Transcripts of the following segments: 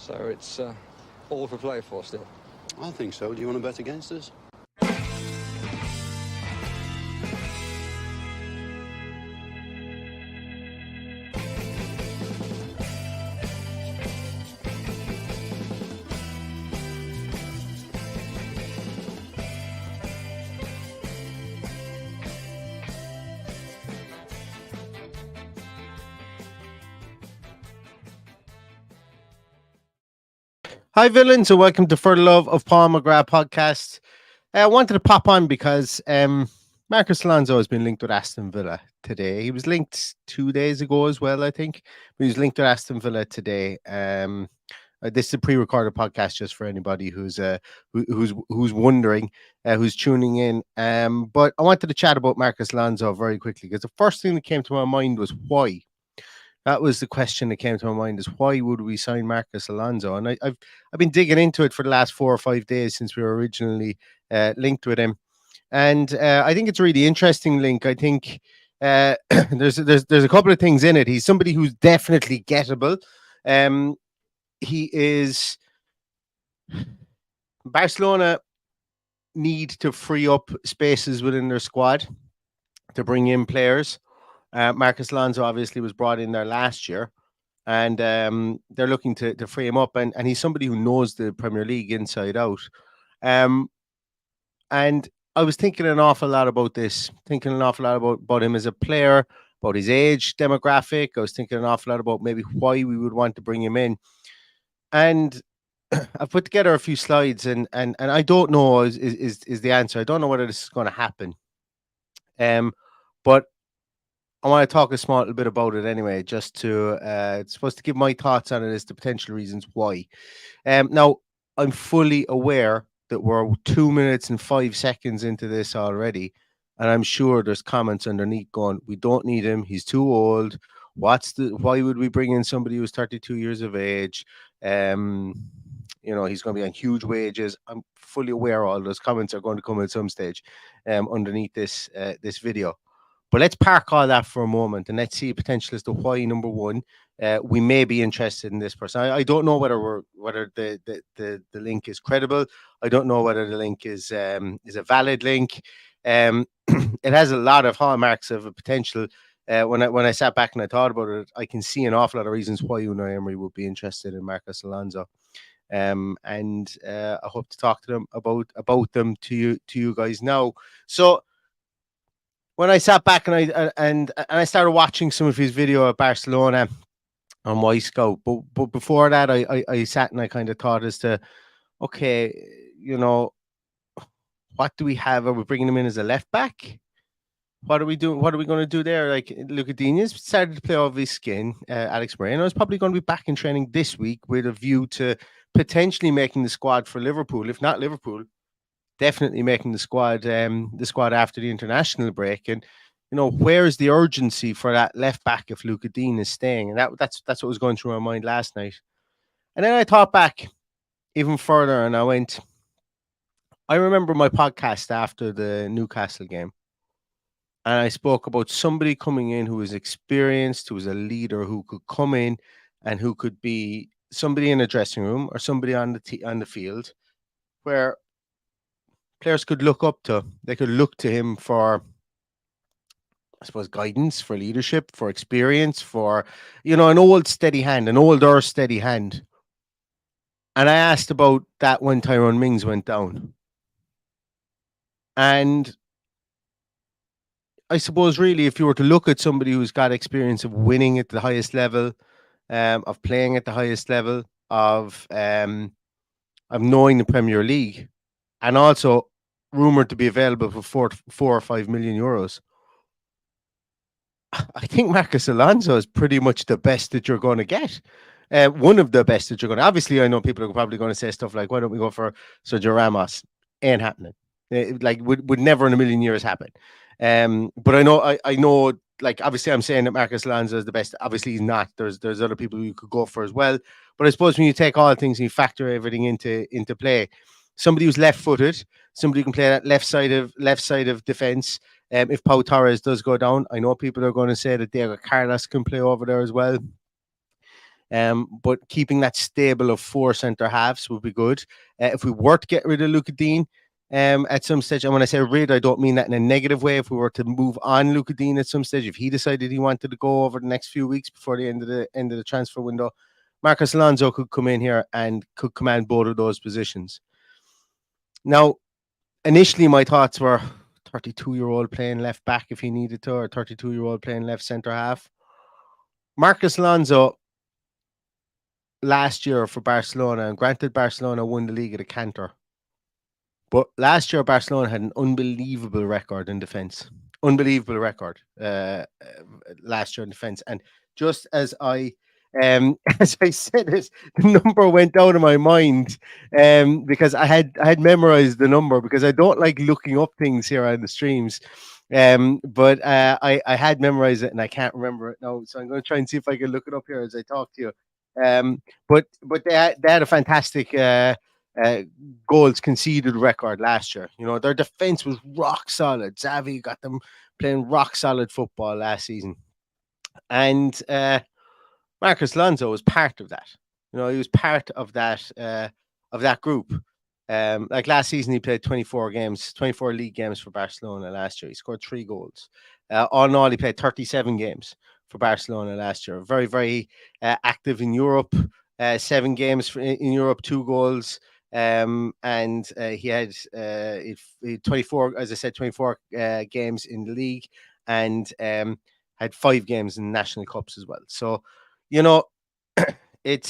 So it's all for play for still. I think so. Do you want to bet against us? Hi, villains, and welcome to For the Love of Paul McGrath podcast. I wanted to pop on because Marcos Alonso has been linked with Aston Villa today. He was linked 2 days ago as well, I think. But he was linked with Aston Villa today. This is a pre-recorded podcast just for anybody who's wondering, who's tuning in. But I wanted to chat about Marcos Alonso very quickly because the first thing that came to my mind was why. That was the question that came to my mind: is why would we sign Marcos Alonso? And I've been digging into it for the last 4 or 5 days since we were originally linked with him, and I think it's a really interesting link. I think there's a couple of things in it. He's somebody who's definitely gettable. He is Barcelona need to free up spaces within their squad to bring in players. Marcos Alonso obviously was brought in there last year, and they're looking to free him up. And he's somebody who knows the Premier League inside out. And I was thinking an awful lot about this, thinking an awful lot about him as a player, about his age demographic. I was thinking an awful lot about maybe why we would want to bring him in. And I've put together a few slides, and I don't know is the answer. I don't know whether this is going to happen. But I want to talk a small little bit about it anyway, just to it's supposed to give my thoughts on it as the potential reasons why. Now, I'm fully aware that we're 2 minutes and 5 seconds into this already, and I'm sure there's comments underneath going, "We don't need him. He's too old. Why would we bring in somebody who's 32 years of age? He's going to be on huge wages." I'm fully aware all those comments are going to come at some stage underneath this video. But let's park all that for a moment and let's see a potential as to why, number one, we may be interested in this person. I don't know whether the link is credible. I don't know whether the link is a valid link. It has a lot of hallmarks of a potential. When I sat back and I thought about it, I can see an awful lot of reasons why Unai Emery would be interested in Marcos Alonso. And I hope to talk to them about them to you guys now. So when I sat back and I started watching some of his video at Barcelona on Y-Scout, but before that, I sat and I kind of thought as to, okay, what do we have? Are we bringing him in as a left back? What are we doing? What are we going to do there? Like, Lucadinha's started to play off his skin. Alex Moreno is probably going to be back in training this week with a view to potentially making the squad for Liverpool. If not Liverpool, definitely making the squad after the international break. And where's the urgency for that left back if Lucadinha is staying? And that's what was going through my mind last night. And then I thought back even further, and I remember my podcast after the Newcastle game, and I spoke about somebody coming in who was experienced, who was a leader, who could come in and who could be somebody in a dressing room or somebody on the field where players could look up to. They could look to him for, I suppose, guidance, for leadership, for experience, for, an older steady hand. And I asked about that when Tyrone Mings went down. And I suppose really if you were to look at somebody who's got experience of winning at the highest level, of playing at the highest level, of knowing the Premier League, and also rumored to be available for 4 or 5 million euros. I think Marcos Alonso is pretty much the best that you're going to get. One of the best that you're going to. Obviously, I know people are probably going to say stuff like, "Why don't we go for Sergio Ramos?" Ain't happening. Would never in a million years happen. But I know. Like, obviously, I'm saying that Marcos Alonso is the best. Obviously, he's not. There's other people you could go for as well. But I suppose when you take all things and you factor everything into play, somebody who's left-footed, somebody who can play that left side of defense. If Pau Torres does go down, I know people are going to say that Diego Carlos can play over there as well. But keeping that stable of 4 centre halves would be good. If we were to get rid of Luca Dean at some stage, and when I say rid, I don't mean that in a negative way. If we were to move on Luca Dean at some stage, if he decided he wanted to go over the next few weeks before the end of the transfer window, Marcos Alonso could come in here and could command both of those positions. Now, initially, my thoughts were 32-year-old playing left back if he needed to, or 32-year-old playing left centre half. Marcos Alonso last year for Barcelona, and granted Barcelona won the league at a canter, but last year Barcelona had an unbelievable record in defence. Unbelievable record last year in defence. And just as I as I said it, the number went out of my mind because I had memorized the number, because I don't like looking up things here on the streams. But I had memorized it and I can't remember it now. So I'm going to try and see if I can look it up here as I talk to you. But they had a fantastic goals conceded record last year. You know, their defense was rock solid. Xavi got them playing rock solid football last season, and Marcos Alonso was part of that. You know, he was part of that group. Like last season, he played 24 league games for Barcelona last year. He scored 3 goals. All in all, he played 37 games for Barcelona last year. Very, very active in Europe. 7 games in Europe, 2 goals. And he had 24, as I said, 24 games in the league, and had 5 games in national cups as well. So, you know, he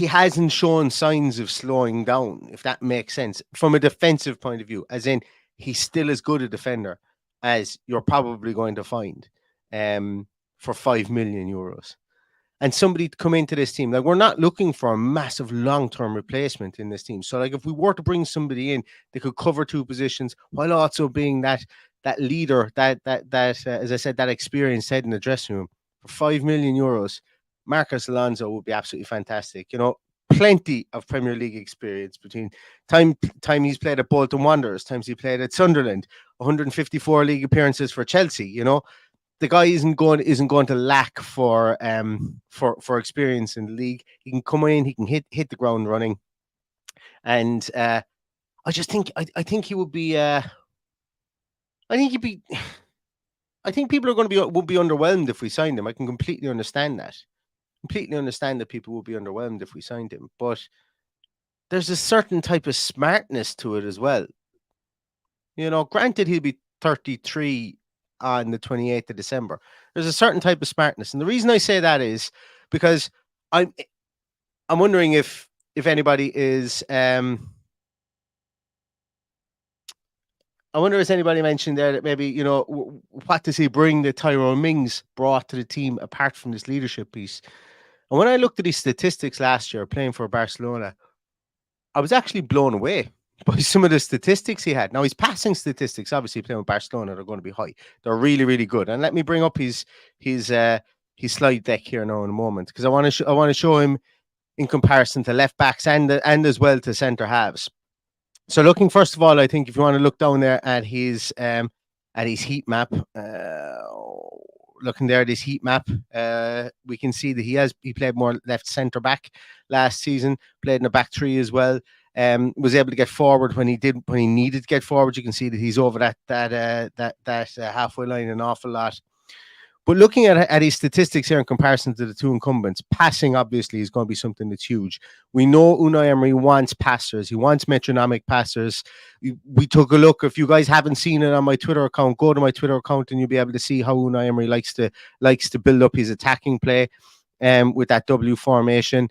hasn't shown signs of slowing down, if that makes sense, from a defensive point of view, as in he's still as good a defender as you're probably going to find for 5 million euros. And somebody to come into this team, like, we're not looking for a massive long-term replacement in this team. So, like, if we were to bring somebody in, they could cover 2 positions while also being that leader, that as I said, that experienced head in the dressing room. For 5 million euros, Marcos Alonso would be absolutely fantastic. You know, plenty of Premier League experience between time he's played at Bolton Wanderers, times he played at Sunderland, 154 league appearances for Chelsea. You know, the guy isn't going to lack for experience in the league. He can come in, he can hit the ground running, and I just think I think he would be. I think people are going to would be underwhelmed if we signed him. I can completely understand that. Completely understand that people would be underwhelmed if we signed him, but there's a certain type of smartness to it as well. You know, granted, he'll be 33 on the 28th of December. There's a certain type of smartness, and the reason I say that is because I'm wondering if anybody is. I wonder if anybody mentioned there that maybe, you know, what does he bring that Tyrone Mings brought to the team apart from this leadership piece? And when I looked at his statistics last year playing for Barcelona, I was actually blown away by some of the statistics he had. Now, his passing statistics, obviously playing with Barcelona, they're going to be high. They're really, really good. And let me bring up his slide deck here now in a moment, because I want to show him in comparison to left backs and as well to centre halves. So, looking first of all, I think if you want to look down there at his heat map, looking there at his heat map, we can see that he played more left centre back last season, played in a back 3 as well. Was able to get forward when he needed to get forward. You can see that he's over that halfway line an awful lot. But looking at his statistics here in comparison to the 2 incumbents, passing obviously is going to be something that's huge. We know Unai Emery wants passers. He wants metronomic passers. We took a look. If you guys haven't seen it on my Twitter account, go to my Twitter account and you'll be able to see how Unai Emery likes to build up his attacking play with that W formation.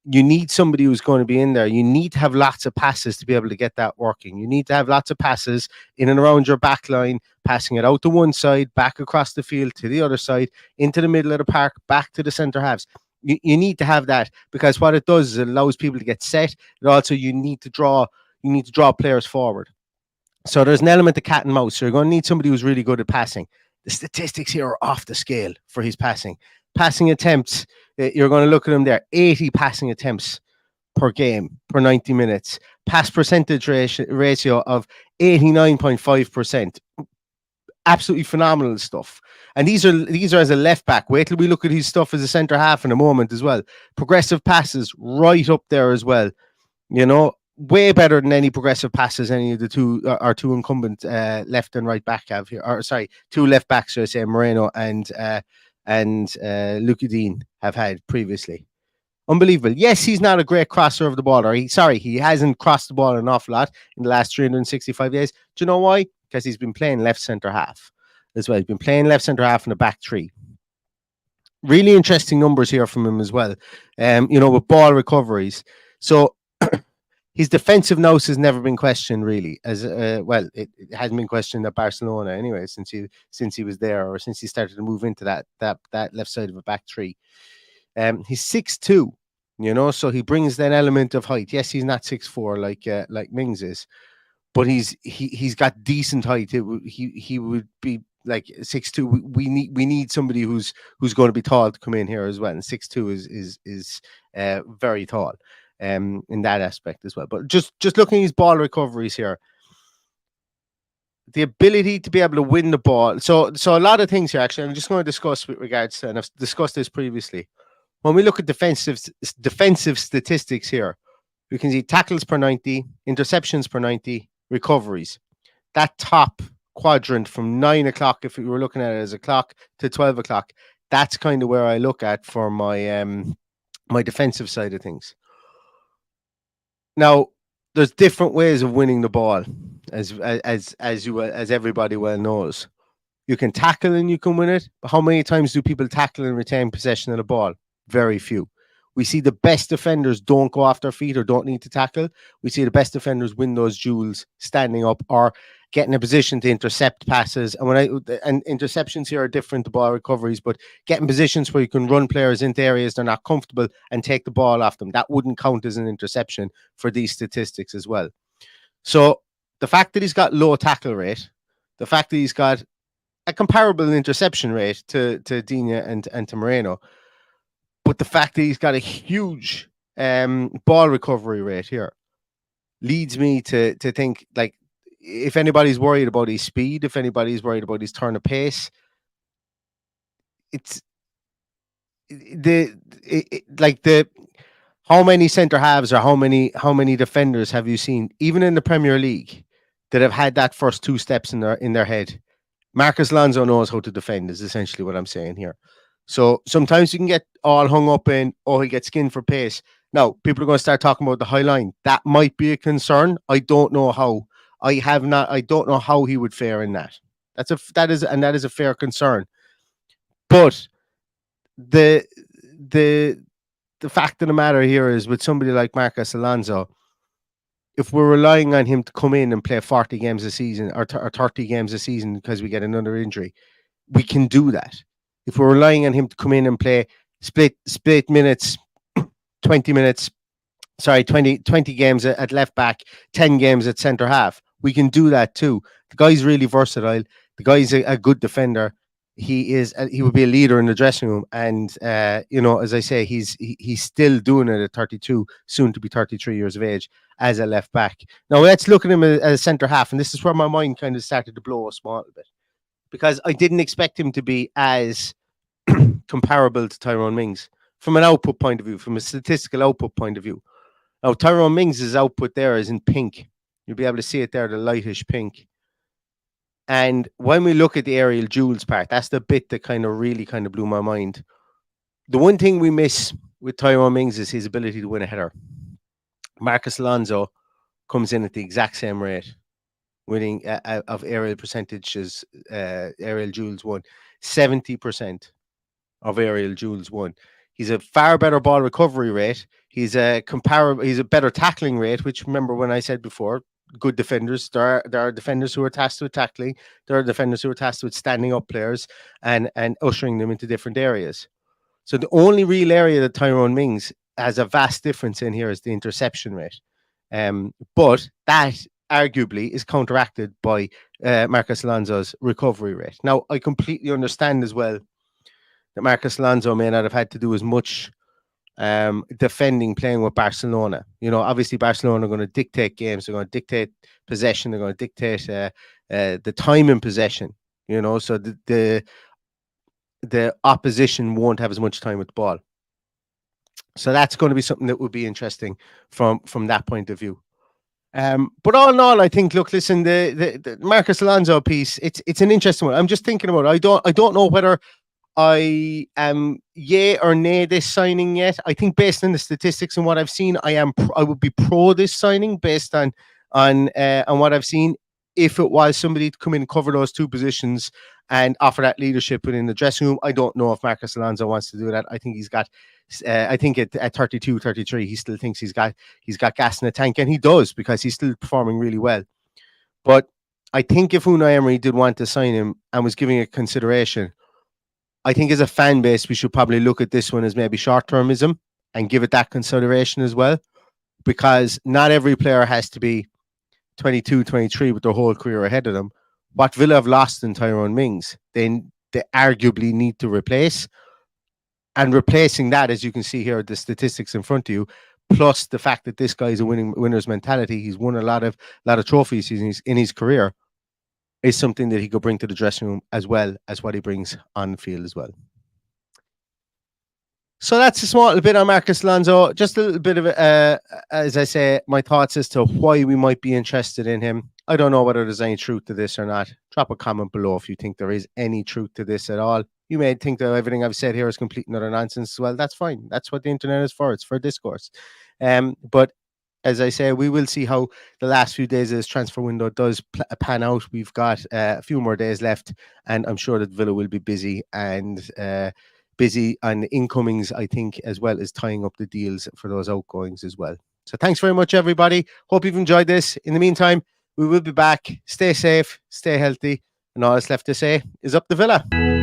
You need somebody who's going to be in there. You need to have lots of passes to be able to get that working. You need to have lots of passes in and around your back line, passing it out to one side, back across the field to the other side, into the middle of the park, back to the centre halves. You need to have that, because what it does is it allows people to get set. But also you need to draw players forward. So there's an element of cat and mouse. So you're going to need somebody who's really good at passing. The statistics here are off the scale for his passing. Passing attempts, you're going to look at him there, 80 passing attempts per game, per 90 minutes. Pass percentage ratio of 89.5%. absolutely phenomenal stuff. And these are as a left back. Wait till we look at his stuff as a centre half in a moment as well. Progressive passes right up there as well. You know, way better than any progressive passes any of the two incumbent left and right back have here. Or sorry, two left backs, should I say, Moreno and Luka Dean have had previously. Unbelievable. Yes, he's not a great crosser of the ball, or he hasn't crossed the ball an awful lot in the last 365 days. Do you know why? Because he's been playing left centre half as well. He's been playing left centre half in the back three. Really interesting numbers here from him as well. With ball recoveries. So his defensive nous has never been questioned, really. It hasn't been questioned at Barcelona anyway since he was there, or since he started to move into that left side of a back three. He's 6'2", so he brings that element of height. Yes, he's not 6'4" like Mings is, but he's got decent height. He would be like 6'2". We need somebody who's going to be tall to come in here as well. And 6'2" is very tall in that aspect as well. But just looking at his ball recoveries here, the ability to be able to win the ball. So a lot of things here, actually, I'm just going to discuss with regards to, and I've discussed this previously. When we look at defensive statistics here, we can see tackles per 90, interceptions per 90, recoveries. That top quadrant from 9 o'clock, if we were looking at it as a clock, to 12 o'clock, that's kind of where I look at for my my defensive side of things. Now, there's different ways of winning the ball, as everybody well knows. You can tackle and you can win it, but how many times do people tackle and retain possession of the ball? Very few. We see the best defenders don't go off their feet or don't need to tackle. We see the best defenders win those duels standing up or getting a position to intercept passes. And interceptions here are different to ball recoveries, but getting positions where you can run players into areas they're not comfortable and take the ball off them, that wouldn't count as an interception for these statistics as well. So the fact that he's got low tackle rate, the fact that he's got a comparable interception rate to Digne and to Moreno, but the fact that he's got a huge ball recovery rate here leads me to think, like, if anybody's worried about his speed, if anybody's worried about his turn of pace, it's how many centre halves or how many defenders have you seen, even in the Premier League, that have had that first two steps in their head? Marcus Alonso knows how to defend, is essentially what I'm saying here. So sometimes you can get all hung up in, he gets skinned for pace. Now, people are going to start talking about the high line. That might be a concern. I don't know how. I don't know how he would fare in that. That is a fair concern. But the fact of the matter here is, with somebody like Marcus Alonso, if we're relying on him to come in and play 40 games a season or 30 games a season because we get another injury, we can do that. If we're relying on him to come in and play split minutes, 20 games at left back, 10 games at centre half, we can do that too. The guy's really versatile. The guy's a good defender. He would be a leader in the dressing room. And, as I say, he's still doing it at 32, soon to be 33 years of age as a left back. Now, let's look at him as a centre half. And this is where my mind kind of started to blow a small bit, because I didn't expect him to be as comparable to Tyrone Mings from an output point of view, from a statistical output point of view. Now, Tyrone Mings' output there is in pink. You'll be able to see it there, the lightish pink. And when we look at the aerial duels part, that's the bit that really blew my mind. The one thing we miss with Tyrone Mings is his ability to win a header. Marcus Alonso comes in at the exact same rate, winning of aerial percentages, aerial duels won. 70% of aerial duels won. He's a far better ball recovery rate. He's a better tackling rate, which, remember when I said before, good defenders, there are defenders who are tasked with tackling, there are defenders who are tasked with standing up players and ushering them into different areas. So the only real area that Tyrone Mings has a vast difference in here is the interception rate. But that arguably is counteracted by Marcus Alonso's recovery rate. Now, I completely understand as well that Marcus Alonso may not have had to do as much defending playing with Barcelona. Obviously Barcelona are going to dictate games, they're going to dictate possession, they're going to dictate the time in possession. You know, so the opposition won't have as much time with the ball. So that's going to be something that would be interesting from that point of view. But all in all, I think, look, listen, the Marcos Alonso piece, it's an interesting one. I'm just thinking about it. I don't know whether I am yay or nay this signing yet. I think based on the statistics and what I've seen, I would be pro this signing based on what I've seen. If it was somebody to come in and cover those two positions and offer that leadership within the dressing room, I don't know if Marcos Alonso wants to do that. I think he's got. I think at 32, 33, he still thinks he's got gas in the tank, and he does because he's still performing really well. But I think if Unai Emery did want to sign him and was giving it consideration, I think as a fan base, we should probably look at this one as maybe short-termism and give it that consideration as well, because not every player has to be 22, 23 with their whole career ahead of them. What Villa have lost in Tyrone Mings, they arguably need to replace. And replacing that, as you can see here, the statistics in front of you, plus the fact that this guy is a winner's mentality, he's won a lot of trophies in his career, is something that he could bring to the dressing room as well as what he brings on the field as well. So that's a small bit on Marcos Alonso. Just a little bit of, as I say, my thoughts as to why we might be interested in him. I don't know whether there's any truth to this or not. Drop a comment below if you think there is any truth to this at all. You may think that everything I've said here is complete and utter nonsense. Well, that's fine. That's what the internet is for. It's for discourse. But as I say, we will see how the last few days of this transfer window does pan out. We've got a few more days left, and I'm sure that Villa will be busy and busy on incomings, I think, as well as tying up the deals for those outgoings as well. So thanks very much, everybody. Hope you've enjoyed this. In the meantime, we will be back. Stay safe, stay healthy, and all that's left to say is up the Villa.